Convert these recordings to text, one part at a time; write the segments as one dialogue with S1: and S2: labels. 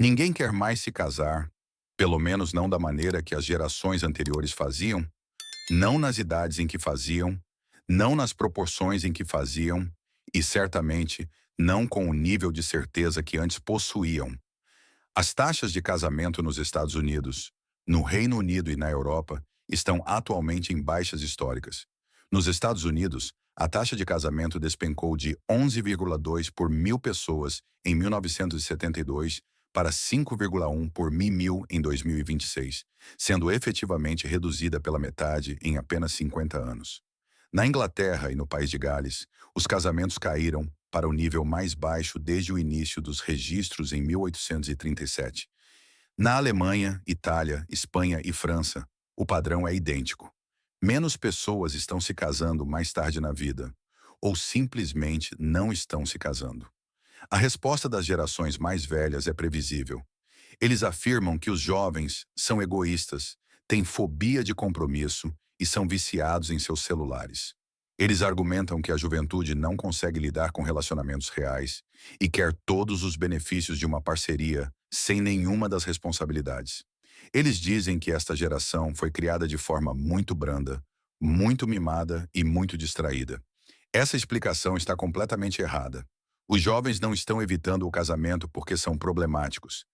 S1: Ninguém quer mais se casar, pelo menos não da maneira que as gerações anteriores faziam, não nas idades em que faziam, não nas proporções em que faziam e certamente não com o nível de certeza que antes possuíam. As taxas de casamento nos Estados Unidos, no Reino Unido e na Europa estão atualmente em baixas históricas. Nos Estados Unidos, a taxa de casamento despencou de 11,2 por mil pessoas em 1972 para 5,1 por mil em 2026, sendo efetivamente reduzida pela metade em apenas 50 anos. Na Inglaterra e no País de Gales, os casamentos caíram para o nível mais baixo desde o início dos registros em 1837. Na Alemanha, Itália, Espanha e França, o padrão é idêntico. Menos pessoas estão se casando mais tarde na vida, ou simplesmente não estão se casando. A resposta das gerações mais velhas é previsível. Eles afirmam que os jovens são egoístas, têm fobia de compromisso e são viciados em seus celulares. Eles argumentam que a juventude não consegue lidar com relacionamentos reais e quer todos os benefícios de uma parceria sem nenhuma das responsabilidades. Eles dizem que esta geração foi criada de forma muito branda, muito mimada e muito distraída. Essa explicação está completamente errada. Os jovens não estão evitando o casamento porque são problemáticos.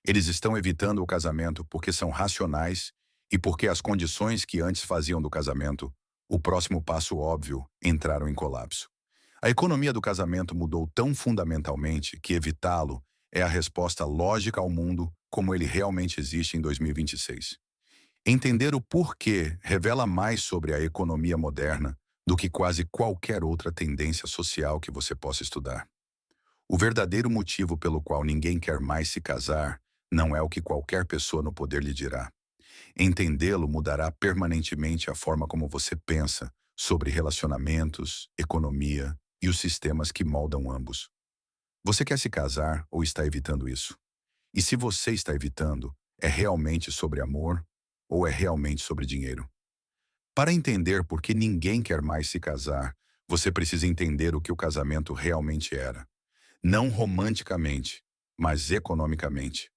S1: Eles estão evitando o casamento porque são racionais e porque as condições que antes faziam do casamento, o próximo passo óbvio, entraram em colapso. A economia do casamento mudou tão fundamentalmente que evitá-lo é a resposta lógica ao mundo como ele realmente existe em 2026. Entender o porquê revela mais sobre a economia moderna do que quase qualquer outra tendência social que você possa estudar. O verdadeiro motivo pelo qual ninguém quer mais se casar não é o que qualquer pessoa no poder lhe dirá. Entendê-lo mudará permanentemente a forma como você pensa sobre relacionamentos, economia e os sistemas que moldam ambos. Você quer se casar ou está evitando isso? E se você está evitando, é realmente sobre amor ou é realmente sobre dinheiro? Para entender por que ninguém quer mais se casar, você precisa entender o que o casamento realmente era. Não romanticamente, mas economicamente.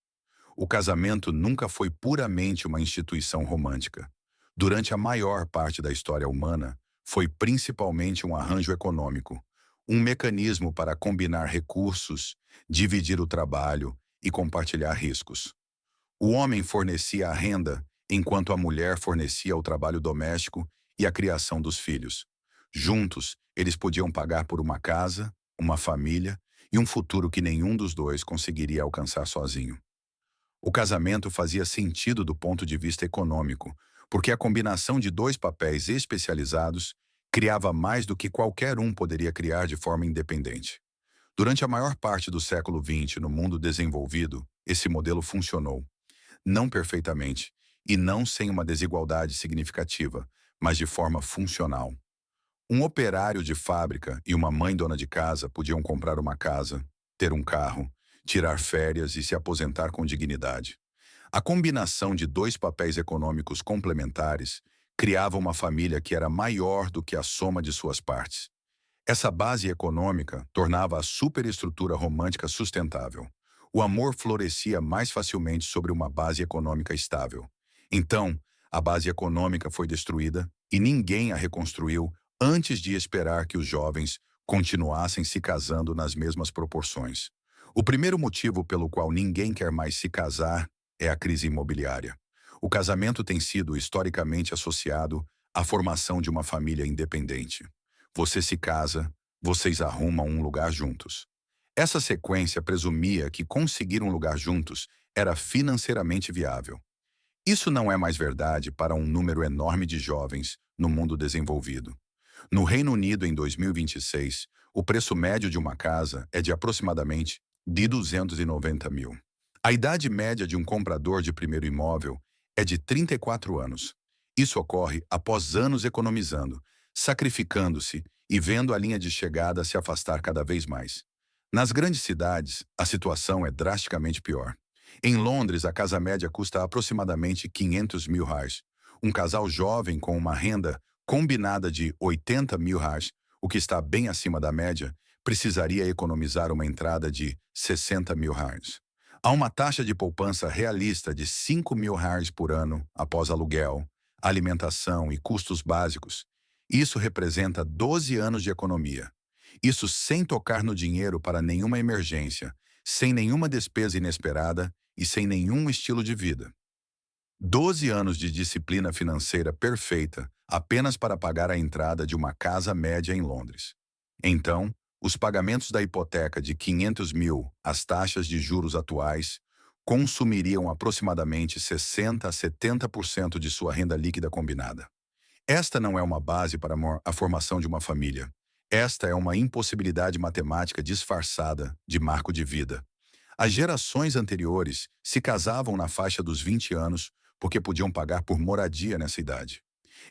S1: O casamento nunca foi puramente uma instituição romântica. Durante a maior parte da história humana, foi principalmente um arranjo econômico, um mecanismo para combinar recursos, dividir o trabalho e compartilhar riscos. O homem fornecia a renda, enquanto a mulher fornecia o trabalho doméstico e a criação dos filhos. Juntos, eles podiam pagar por uma casa, uma família e um futuro que nenhum dos dois conseguiria alcançar sozinho. O casamento fazia sentido do ponto de vista econômico, porque a combinação de dois papéis especializados criava mais do que qualquer um poderia criar de forma independente. Durante a maior parte do século XX, no mundo desenvolvido, esse modelo funcionou. Não perfeitamente, e não sem uma desigualdade significativa, mas de forma funcional. Um operário de fábrica e uma mãe dona de casa podiam comprar uma casa, ter um carro, tirar férias e se aposentar com dignidade. A combinação de dois papéis econômicos complementares criava uma família que era maior do que a soma de suas partes. Essa base econômica tornava a superestrutura romântica sustentável. O amor florescia mais facilmente sobre uma base econômica estável. Então, a base econômica foi destruída e ninguém a reconstruiu antes de esperar que os jovens continuassem se casando nas mesmas proporções. O primeiro motivo pelo qual ninguém quer mais se casar é a crise imobiliária. O casamento tem sido historicamente associado à formação de uma família independente. Você se casa, vocês arrumam um lugar juntos. Essa sequência presumia que conseguir um lugar juntos era financeiramente viável. Isso não é mais verdade para um número enorme de jovens no mundo desenvolvido. No Reino Unido, em 2026, o preço médio de uma casa é de aproximadamente de 290 mil. A idade média de um comprador de primeiro imóvel é de 34 anos. Isso ocorre após anos economizando, sacrificando-se e vendo a linha de chegada se afastar cada vez mais. Nas grandes cidades, a situação é drasticamente pior. Em Londres, a casa média custa aproximadamente 500 mil reais. Um casal jovem com uma renda combinada de 80 mil reais, o que está bem acima da média, precisaria economizar uma entrada de 60 mil reais. Há uma taxa de poupança realista de R$ 5.000 por ano após aluguel, alimentação e custos básicos. Isso representa 12 anos de economia. Isso sem tocar no dinheiro para nenhuma emergência, sem nenhuma despesa inesperada e sem nenhum estilo de vida. 12 anos de disciplina financeira perfeita apenas para pagar a entrada de uma casa média em Londres. Então, os pagamentos da hipoteca de 500 mil, as taxas de juros atuais, consumiriam aproximadamente 60 a 70% de sua renda líquida combinada. Esta não é uma base para a formação de uma família. Esta é uma impossibilidade matemática disfarçada de marco de vida. As gerações anteriores se casavam na faixa dos 20 anos porque podiam pagar por moradia nessa idade.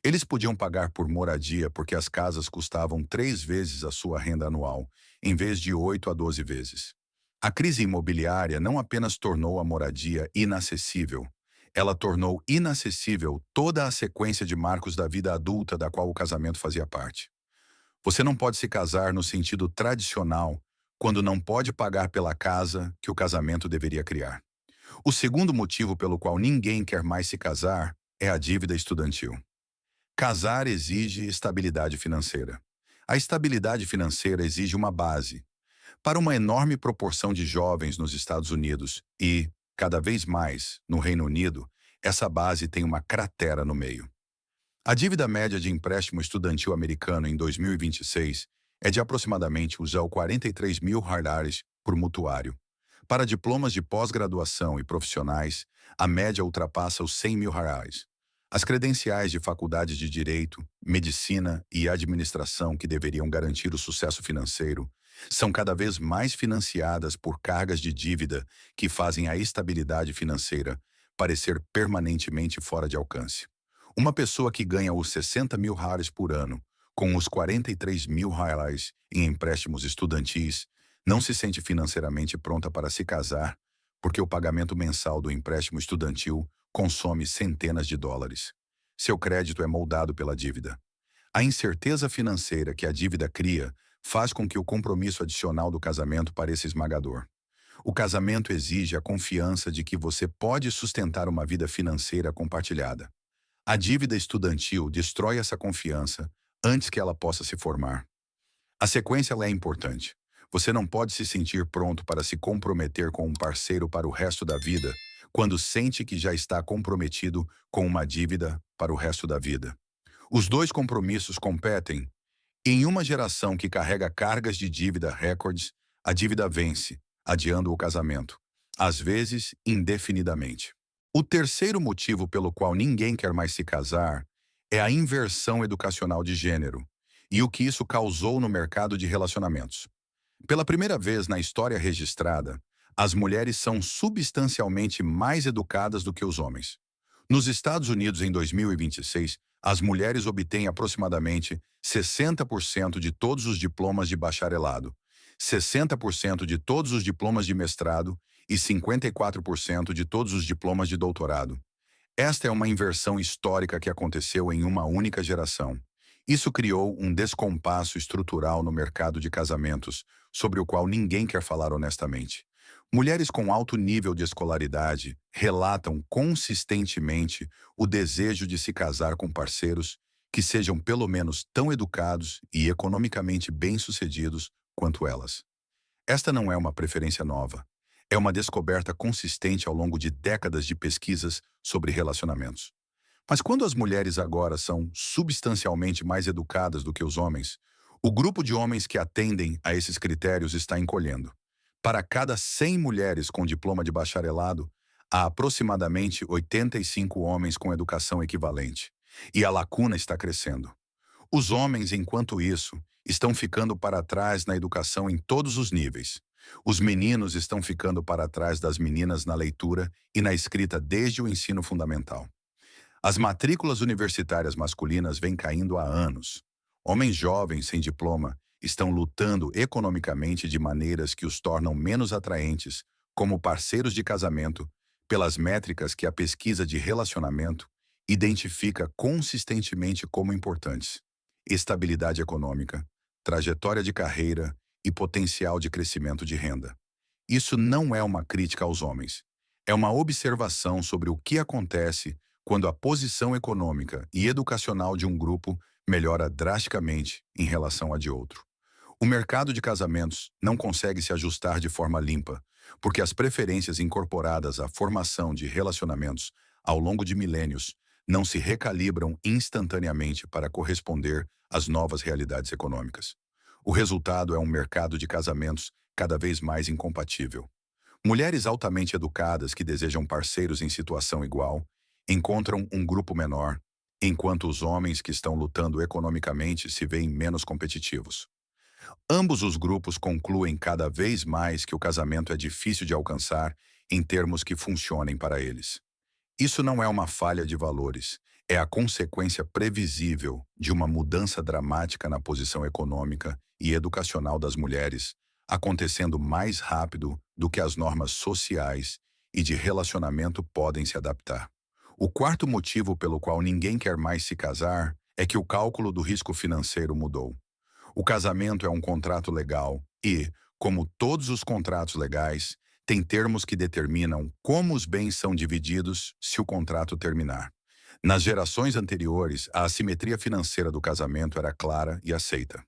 S1: Eles podiam pagar por moradia porque as casas custavam 3 vezes a sua renda anual, em vez de 8 a 12 vezes. A crise imobiliária não apenas tornou a moradia inacessível, ela tornou inacessível toda a sequência de marcos da vida adulta da qual o casamento fazia parte. Você não pode se casar no sentido tradicional quando não pode pagar pela casa que o casamento deveria criar. O segundo motivo pelo qual ninguém quer mais se casar é a dívida estudantil. Casar exige estabilidade financeira. A estabilidade financeira exige uma base. Para uma enorme proporção de jovens nos Estados Unidos e, cada vez mais, no Reino Unido, essa base tem uma cratera no meio. A dívida média de empréstimo estudantil americano em 2026 é de aproximadamente os US$ 43.000 por mutuário. Para diplomas de pós-graduação e profissionais, a média ultrapassa os R$ 100.000. As credenciais de faculdades de Direito, Medicina e Administração que deveriam garantir o sucesso financeiro são cada vez mais financiadas por cargas de dívida que fazem a estabilidade financeira parecer permanentemente fora de alcance. Uma pessoa que ganha os R$ 60.000 por ano, com os R$ 43.000 em empréstimos estudantis, não se sente financeiramente pronta para se casar, porque o pagamento mensal do empréstimo estudantil consome centenas de dólares. Seu crédito é moldado pela dívida. A incerteza financeira que a dívida cria faz com que o compromisso adicional do casamento pareça esmagador. O casamento exige a confiança de que você pode sustentar uma vida financeira compartilhada. A dívida estudantil destrói essa confiança antes que ela possa se formar. A sequência é importante. Você não pode se sentir pronto para se comprometer com um parceiro para o resto da vida quando sente que já está comprometido com uma dívida para o resto da vida. Os dois compromissos competem. Em uma geração que carrega cargas de dívida recordes, a dívida vence, adiando o casamento, às vezes indefinidamente. O terceiro motivo pelo qual ninguém quer mais se casar é a inversão educacional de gênero e o que isso causou no mercado de relacionamentos. Pela primeira vez na história registrada, as mulheres são substancialmente mais educadas do que os homens. Nos Estados Unidos, em 2026, as mulheres obtêm aproximadamente 60% de todos os diplomas de bacharelado, 60% de todos os diplomas de mestrado e 54% de todos os diplomas de doutorado. Esta é uma inversão histórica que aconteceu em uma única geração. Isso criou um descompasso estrutural no mercado de casamentos, sobre o qual ninguém quer falar honestamente. Mulheres com alto nível de escolaridade relatam consistentemente o desejo de se casar com parceiros que sejam pelo menos tão educados e economicamente bem-sucedidos quanto elas. Esta não é uma preferência nova. É uma descoberta consistente ao longo de décadas de pesquisas sobre relacionamentos. Mas quando as mulheres agora são substancialmente mais educadas do que os homens, o grupo de homens que atendem a esses critérios está encolhendo. Para cada 100 mulheres com diploma de bacharelado, há aproximadamente 85 homens com educação equivalente. E a lacuna está crescendo. Os homens, enquanto isso, estão ficando para trás na educação em todos os níveis. Os meninos estão ficando para trás das meninas na leitura e na escrita desde o ensino fundamental. As matrículas universitárias masculinas vêm caindo há anos. Homens jovens sem diploma estão lutando economicamente de maneiras que os tornam menos atraentes como parceiros de casamento pelas métricas que a pesquisa de relacionamento identifica consistentemente como importantes: estabilidade econômica, trajetória de carreira e potencial de crescimento de renda. Isso não é uma crítica aos homens. É uma observação sobre o que acontece quando a posição econômica e educacional de um grupo melhora drasticamente em relação à de outro. O mercado de casamentos não consegue se ajustar de forma limpa, porque as preferências incorporadas à formação de relacionamentos ao longo de milênios não se recalibram instantaneamente para corresponder às novas realidades econômicas. O resultado é um mercado de casamentos cada vez mais incompatível. Mulheres altamente educadas que desejam parceiros em situação igual encontram um grupo menor, enquanto os homens que estão lutando economicamente se veem menos competitivos. Ambos os grupos concluem cada vez mais que o casamento é difícil de alcançar em termos que funcionem para eles. Isso não é uma falha de valores, é a consequência previsível de uma mudança dramática na posição econômica e educacional das mulheres, acontecendo mais rápido do que as normas sociais e de relacionamento podem se adaptar. O quarto motivo pelo qual ninguém quer mais se casar é que o cálculo do risco financeiro mudou. O casamento é um contrato legal e, como todos os contratos legais, tem termos que determinam como os bens são divididos se o contrato terminar. Nas gerações anteriores, a assimetria financeira do casamento era clara e aceita.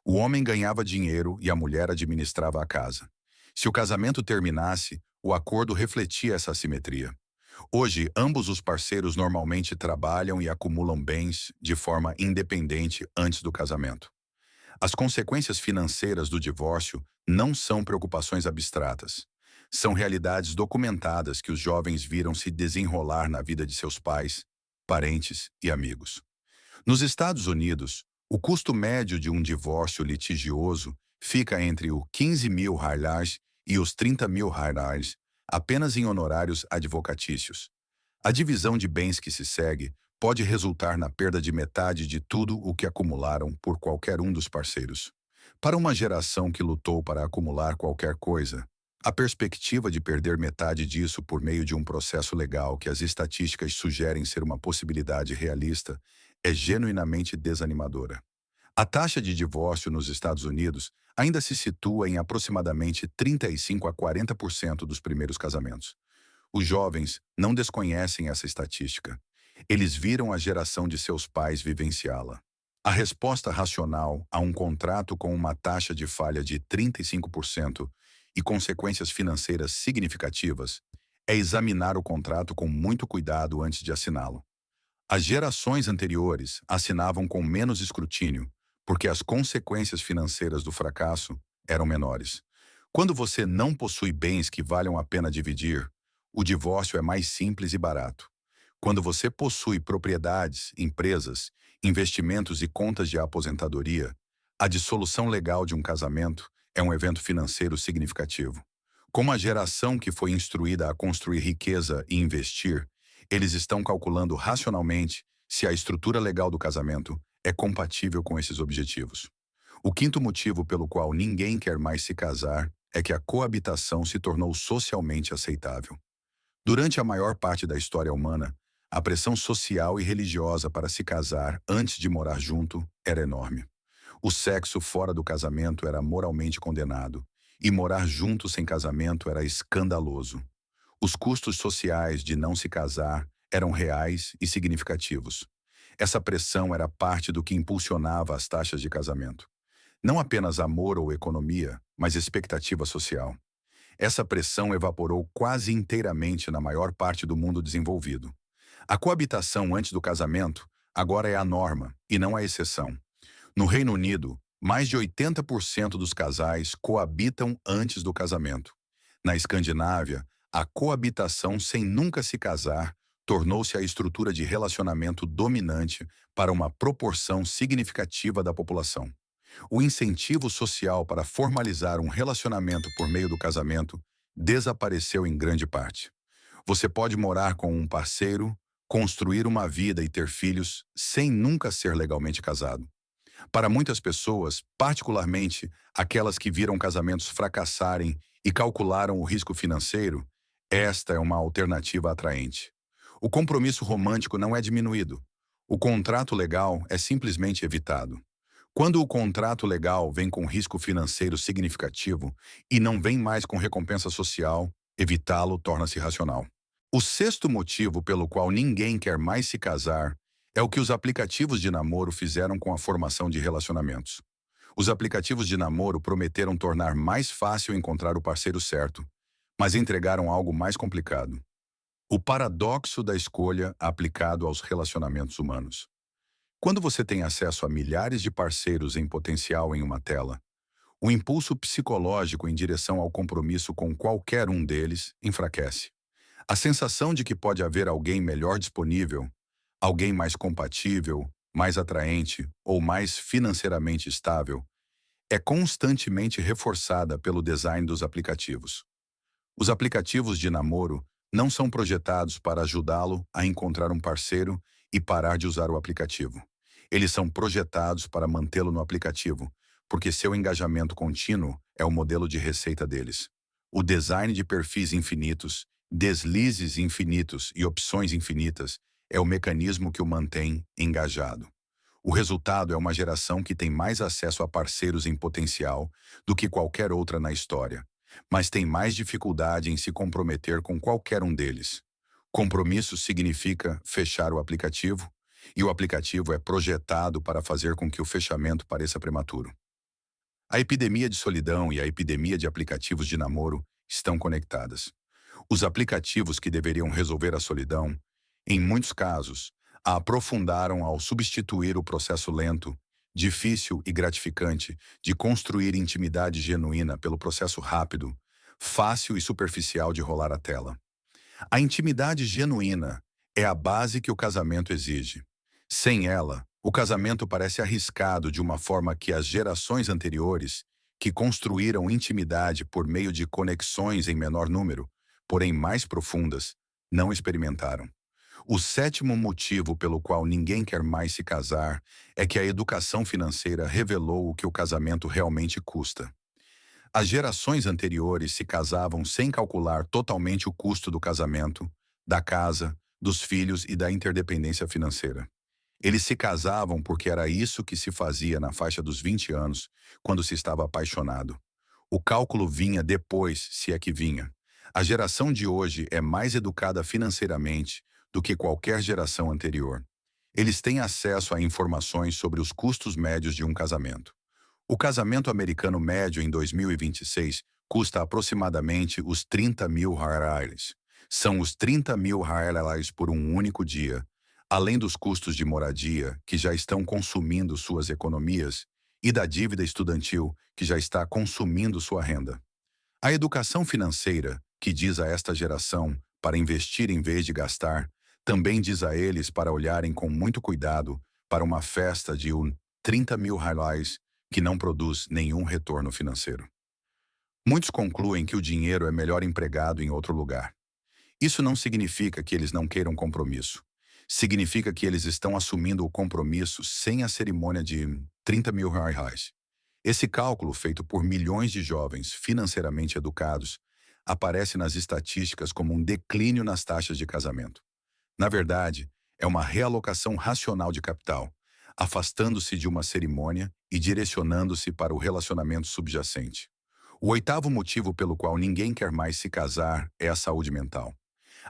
S1: O homem ganhava dinheiro e a mulher administrava a casa. Se o casamento terminasse, o acordo refletia essa assimetria. Hoje, ambos os parceiros normalmente trabalham e acumulam bens de forma independente antes do casamento. As consequências financeiras do divórcio não são preocupações abstratas. São realidades documentadas que os jovens viram se desenrolar na vida de seus pais, parentes e amigos. Nos Estados Unidos, o custo médio de um divórcio litigioso fica entre o 15 mil dollars e os 30 mil dollars, apenas em honorários advocatícios. A divisão de bens que se segue pode resultar na perda de metade de tudo o que acumularam por qualquer um dos parceiros. Para uma geração que lutou para acumular qualquer coisa, a perspectiva de perder metade disso por meio de um processo legal que as estatísticas sugerem ser uma possibilidade realista é genuinamente desanimadora. A taxa de divórcio nos Estados Unidos ainda se situa em aproximadamente 35 a 40% dos primeiros casamentos. Os jovens não desconhecem essa estatística. Eles viram a geração de seus pais vivenciá-la. A resposta racional a um contrato com uma taxa de falha de 35% e consequências financeiras significativas é examinar o contrato com muito cuidado antes de assiná-lo. As gerações anteriores assinavam com menos escrutínio, porque as consequências financeiras do fracasso eram menores. Quando você não possui bens que valham a pena dividir, o divórcio é mais simples e barato. Quando você possui propriedades, empresas, investimentos e contas de aposentadoria, a dissolução legal de um casamento é um evento financeiro significativo. Como a geração que foi instruída a construir riqueza e investir, eles estão calculando racionalmente se a estrutura legal do casamento é compatível com esses objetivos. O quinto motivo pelo qual ninguém quer mais se casar é que a coabitação se tornou socialmente aceitável. Durante a maior parte da história humana, a pressão social e religiosa para se casar antes de morar junto era enorme. O sexo fora do casamento era moralmente condenado, e morar junto sem casamento era escandaloso. Os custos sociais de não se casar eram reais e significativos. Essa pressão era parte do que impulsionava as taxas de casamento. Não apenas amor ou economia, mas expectativa social. Essa pressão evaporou quase inteiramente na maior parte do mundo desenvolvido. A coabitação antes do casamento agora é a norma e não a exceção. No Reino Unido, mais de 80% dos casais coabitam antes do casamento. Na Escandinávia, a coabitação sem nunca se casar tornou-se a estrutura de relacionamento dominante para uma proporção significativa da população. O incentivo social para formalizar um relacionamento por meio do casamento desapareceu em grande parte. Você pode morar com um parceiro, construir uma vida e ter filhos sem nunca ser legalmente casado. Para muitas pessoas, particularmente aquelas que viram casamentos fracassarem e calcularam o risco financeiro, esta é uma alternativa atraente. O compromisso romântico não é diminuído. O contrato legal é simplesmente evitado. Quando o contrato legal vem com risco financeiro significativo e não vem mais com recompensa social, evitá-lo torna-se racional. O sexto motivo pelo qual ninguém quer mais se casar é o que os aplicativos de namoro fizeram com a formação de relacionamentos. Os aplicativos de namoro prometeram tornar mais fácil encontrar o parceiro certo, mas entregaram algo mais complicado. O paradoxo da escolha aplicado aos relacionamentos humanos. Quando você tem acesso a milhares de parceiros em potencial em uma tela, o impulso psicológico em direção ao compromisso com qualquer um deles enfraquece. A sensação de que pode haver alguém melhor disponível, alguém mais compatível, mais atraente ou mais financeiramente estável, é constantemente reforçada pelo design dos aplicativos. Os aplicativos de namoro não são projetados para ajudá-lo a encontrar um parceiro e parar de usar o aplicativo. Eles são projetados para mantê-lo no aplicativo, porque seu engajamento contínuo é o modelo de receita deles. O design de perfis infinitos, deslizes infinitos e opções infinitas é o mecanismo que o mantém engajado. O resultado é uma geração que tem mais acesso a parceiros em potencial do que qualquer outra na história, mas tem mais dificuldade em se comprometer com qualquer um deles. Compromisso significa fechar o aplicativo, e o aplicativo é projetado para fazer com que o fechamento pareça prematuro. A epidemia de solidão e a epidemia de aplicativos de namoro estão conectadas. Os aplicativos que deveriam resolver a solidão, em muitos casos, a aprofundaram ao substituir o processo lento, difícil e gratificante de construir intimidade genuína pelo processo rápido, fácil e superficial de rolar a tela. A intimidade genuína é a base que o casamento exige. Sem ela, o casamento parece arriscado de uma forma que as gerações anteriores, que construíram intimidade por meio de conexões em menor número, porém mais profundas, não experimentaram. O sétimo motivo pelo qual ninguém quer mais se casar é que a educação financeira revelou o que o casamento realmente custa. As gerações anteriores se casavam sem calcular totalmente o custo do casamento, da casa, dos filhos e da interdependência financeira. Eles se casavam porque era isso que se fazia na faixa dos 20 anos, quando se estava apaixonado. O cálculo vinha depois, se é que vinha. A geração de hoje é mais educada financeiramente do que qualquer geração anterior. Eles têm acesso a informações sobre os custos médios de um casamento. O casamento americano médio em 2026 custa aproximadamente os 30 mil reais. São os 30 mil reais por um único dia, além dos custos de moradia, que já estão consumindo suas economias, e da dívida estudantil, que já está consumindo sua renda. A educação financeira, que diz a esta geração para investir em vez de gastar, também diz a eles para olharem com muito cuidado para uma festa de 30 mil reais que não produz nenhum retorno financeiro. Muitos concluem que o dinheiro é melhor empregado em outro lugar. Isso não significa que eles não queiram compromisso. Significa que eles estão assumindo o compromisso sem a cerimônia de 30 mil reais. Esse cálculo, feito por milhões de jovens financeiramente educados, aparece nas estatísticas como um declínio nas taxas de casamento. Na verdade, é uma realocação racional de capital, afastando-se de uma cerimônia e direcionando-se para o relacionamento subjacente. O oitavo motivo pelo qual ninguém quer mais se casar é a saúde mental.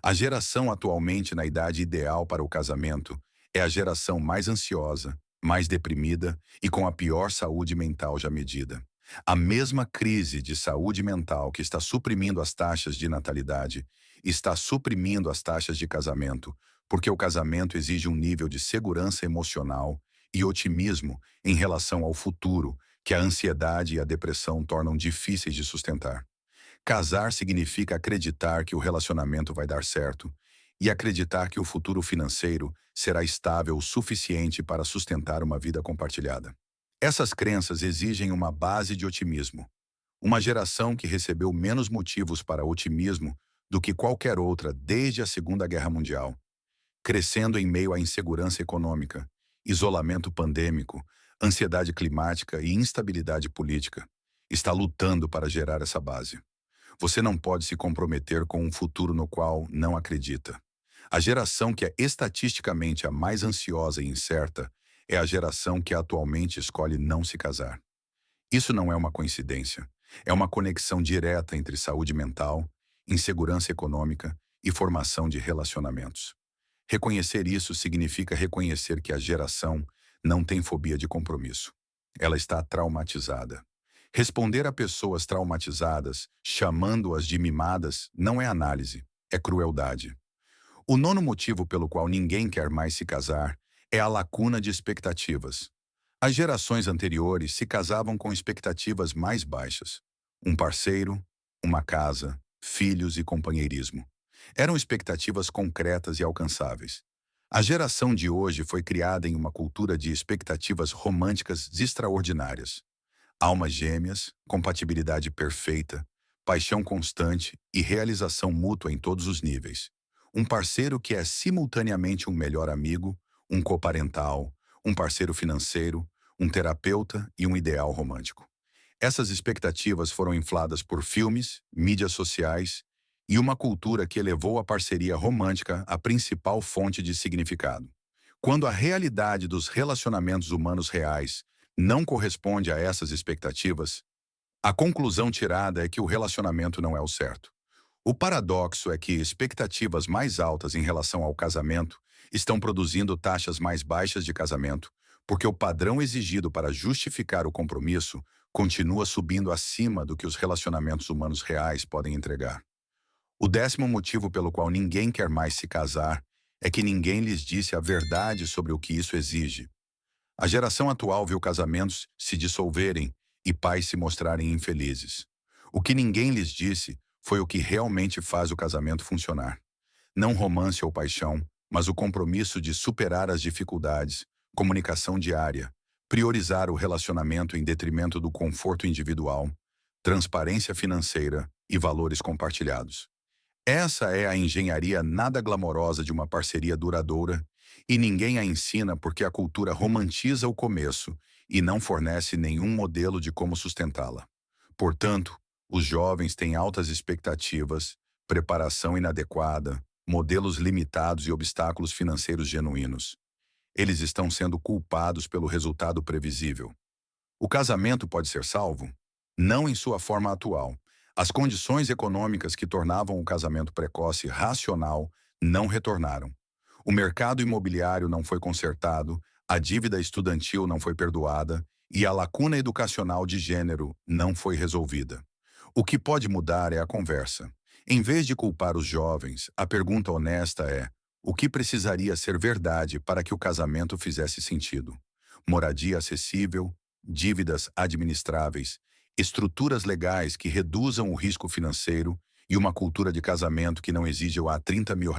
S1: A geração atualmente na idade ideal para o casamento é a geração mais ansiosa, mais deprimida e com a pior saúde mental já medida. A mesma crise de saúde mental que está suprimindo as taxas de natalidade está suprimindo as taxas de casamento, porque o casamento exige um nível de segurança emocional e otimismo em relação ao futuro que a ansiedade e a depressão tornam difíceis de sustentar. Casar significa acreditar que o relacionamento vai dar certo e acreditar que o futuro financeiro será estável o suficiente para sustentar uma vida compartilhada. Essas crenças exigem uma base de otimismo. Uma geração que recebeu menos motivos para otimismo do que qualquer outra desde a Segunda Guerra Mundial, crescendo em meio à insegurança econômica, isolamento pandêmico, ansiedade climática e instabilidade política, está lutando para gerar essa base. Você não pode se comprometer com um futuro no qual não acredita. A geração que é estatisticamente a mais ansiosa e incerta é a geração que atualmente escolhe não se casar. Isso não é uma coincidência. É uma conexão direta entre saúde mental, insegurança econômica e formação de relacionamentos. Reconhecer isso significa reconhecer que a geração não tem fobia de compromisso. Ela está traumatizada. Responder a pessoas traumatizadas, chamando-as de mimadas, não é análise, é crueldade. O nono motivo pelo qual ninguém quer mais se casar é a lacuna de expectativas. As gerações anteriores se casavam com expectativas mais baixas. Um parceiro, uma casa, filhos e companheirismo. Eram expectativas concretas e alcançáveis. A geração de hoje foi criada em uma cultura de expectativas românticas extraordinárias. Almas gêmeas, compatibilidade perfeita, paixão constante e realização mútua em todos os níveis. Um parceiro que é simultaneamente um melhor amigo, um coparental, um parceiro financeiro, um terapeuta e um ideal romântico. Essas expectativas foram infladas por filmes, mídias sociais e uma cultura que elevou a parceria romântica à principal fonte de significado. Quando a realidade dos relacionamentos humanos reais não corresponde a essas expectativas, a conclusão tirada é que o relacionamento não é o certo. O paradoxo é que expectativas mais altas em relação ao casamento estão produzindo taxas mais baixas de casamento, porque o padrão exigido para justificar o compromisso continua subindo acima do que os relacionamentos humanos reais podem entregar. O décimo motivo pelo qual ninguém quer mais se casar é que ninguém lhes disse a verdade sobre o que isso exige. A geração atual viu casamentos se dissolverem e pais se mostrarem infelizes. O que ninguém lhes disse foi o que realmente faz o casamento funcionar. Não romance ou paixão, mas o compromisso de superar as dificuldades, comunicação diária, priorizar o relacionamento em detrimento do conforto individual, transparência financeira e valores compartilhados. Essa é a engenharia nada glamourosa de uma parceria duradoura, e ninguém a ensina porque a cultura romantiza o começo e não fornece nenhum modelo de como sustentá-la. Portanto, os jovens têm altas expectativas, preparação inadequada, modelos limitados e obstáculos financeiros genuínos. Eles estão sendo culpados pelo resultado previsível. O casamento pode ser salvo? Não em sua forma atual. As condições econômicas que tornavam o casamento precoce racional não retornaram. O mercado imobiliário não foi consertado, a dívida estudantil não foi perdoada e a lacuna educacional de gênero não foi resolvida. O que pode mudar é a conversa. Em vez de culpar os jovens, a pergunta honesta é: o que precisaria ser verdade para que o casamento fizesse sentido? Moradia acessível, dívidas administráveis, estruturas legais que reduzam o risco financeiro e uma cultura de casamento que não exige o R$ 30 mil.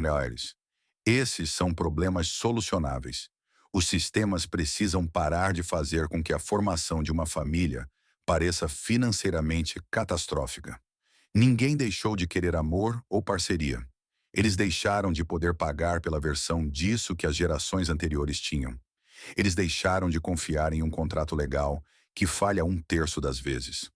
S1: Esses são problemas solucionáveis. Os sistemas precisam parar de fazer com que a formação de uma família pareça financeiramente catastrófica. Ninguém deixou de querer amor ou parceria. Eles deixaram de poder pagar pela versão disso que as gerações anteriores tinham. Eles deixaram de confiar em um contrato legal que falha 1/3 das vezes.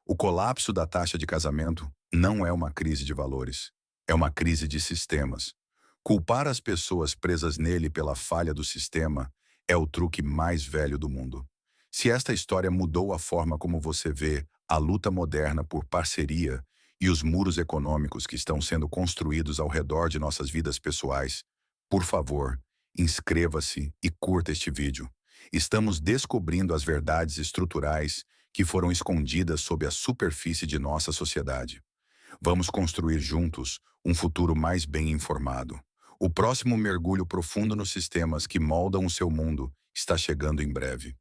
S1: O colapso da taxa de casamento não é uma crise de valores, é uma crise de sistemas. Culpar as pessoas presas nele pela falha do sistema é o truque mais velho do mundo. Se esta história mudou a forma como você vê a luta moderna por parceria e os muros econômicos que estão sendo construídos ao redor de nossas vidas pessoais, por favor, inscreva-se e curta este vídeo. Estamos descobrindo as verdades estruturais que foram escondidas sob a superfície de nossa sociedade. Vamos construir juntos um futuro mais bem informado. O próximo mergulho profundo nos sistemas que moldam o seu mundo está chegando em breve.